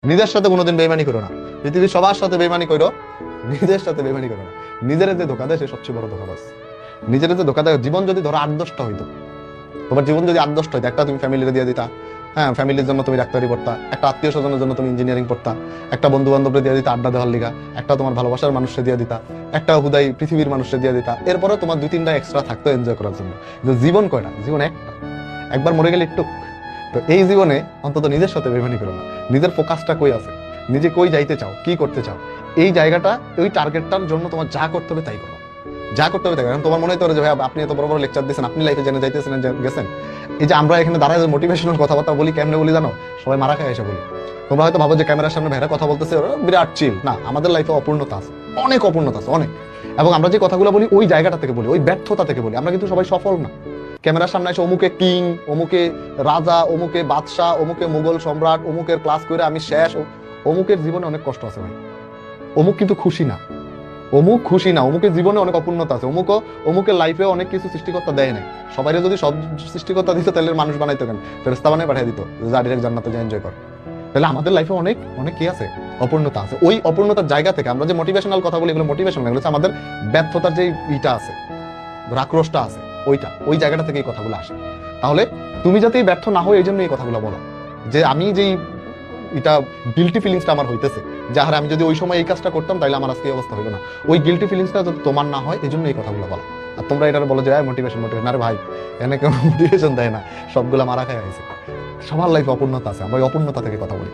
নিজের সাথে কোনোদিন বেইমানি করো না। পৃথিবীর সবার সাথে বেইমানি করো, নিজের সাথে বেইমানি করো না। নিজের যে ধোকা দেয় সে সবচেয়ে বড় ধোকাবাজ। নিজের যে ধোকা দেয়, জীবন যদি ধরো 8-10টা হইতো, তোমার জীবন যদি 8-10টা হইতো, একটা তুমি ফ্যামিলিতে দিয়ে দিতা, হ্যাঁ ফ্যামিলির জন্য তুমি ডাক্তারি পড়তা, একটা আত্মীয় স্বজনের জন্য তুমি ইঞ্জিনিয়ারিং পড়তা, একটা বন্ধু বান্ধবরে দিয়ে দিতা আড্ডা দেওয়ার লিগা, একটা তোমার ভালোবাসার মানুষকে দিয়ে দিতা, একটা হুদাই পৃথিবীর মানুষকে দিয়ে দিতা, এরপরে তোমার 2-3টা এক্সট্রা থাকতো এনজয় করার জন্য। কিন্তু জীবন কয়টা? জীবন একটা, একবার মরে গেলে একটু। তো এই জীবনে অন্তত নিজের সাথে বেইমানি করো না। নিজের ফোকাসটা কই আছে, নিজে কই যাইতে চাও, কি করতে চাও, এই জায়গাটা, ওই টার্গেটটার জন্য তোমার যা করতে হবে তাই করো, যা করতে হবে তাই করো। তোমার মনে হতে পারে যে ভাই আপনি এত বড় বড় লেকচার দিয়েছেন, আপনি লাইফে জেনে যাইতেছেন গেছেন। এই যে আমরা এখানে দাঁড়ায় মোটিভেশনাল কথাবার্তা বলি, কেমনে বলি জানো? সবাই মারা খায় এসে বলি। তোমরা হয়তো ভাবো যে ক্যামেরার সামনে ভাইরা কথা বলতেছে ওরা বিরাট চিল। না, আমাদের লাইফে অপূর্ণতা আছে, অনেক অপূর্ণতা আছে, অনেক। এবং আমরা যে কথাগুলো বলি ওই জায়গাটা থেকে বলি, ওই ব্যর্থতা থেকে বলি। আমরা কিন্তু সবাই সফল না। ক্যামেরার সামনে এসে অমুকে কিং, অমুকে রাজা, অমুকে বাদশাহ, অমুকে মুঘল সম্রাট, অমুকের ক্লাস করে আমি শেষ। অমুকের জীবনে অনেক কষ্ট আছে ভাই। অমুক কিন্তু খুশি না, অমুক খুশি না, অমুকের জীবনে অনেক অপূর্ণতা আছে। অমুকের লাইফে অনেক কিছু সৃষ্টিকর্তা দেয় নাই। সবাই যদি সব সৃষ্টিকর্তা দিত তাহলে মানুষ বানাইতো কেন? ফেরেশতা বানাই পাঠিয়ে দিত, যা ডিরেক্ট জান্নাতে যা এনজয় কর। তাহলে আমাদের লাইফে অনেক অনেক কি আছে? অপূর্ণতা আছে। ওই অপূর্ণতার জায়গা থেকে আমরা যে মোটিভেশনাল কথা বলি, এগুলো মোটিভেশন এগুলো হচ্ছে আমাদের ব্যর্থতার যে ইটা আছে, আক্রোশটা আছে, ওই জায়গাটা থেকে এই কথাগুলো আসে। তাহলে তুমি যাতে ব্যর্থ না হও এই জন্য এই কথাগুলো বলা, যে আমি যেই এটা গিল্টি ফিলিংসটা আমার হইতেছে, যাহার আমি যদি ওই সময় এই কাজটা করতাম তাহলে আমার আজকে এই অবস্থা হইলো না, ওই গিল্টি ফিলিংসটা যদি তোমার না হয় এই জন্য এই কথাগুলো বলা। আর তোমরা এটা বলো যে মোটিভেশন মোটিভেশন, আরে ভাই এনে কেউ মোটিভেশন দেয় না, সবগুলা মারা খায় হয়েছে। সবার লাইফে অপূর্ণতা আছে, আমরা ওই অপূর্ণতা থেকে কথা বলি।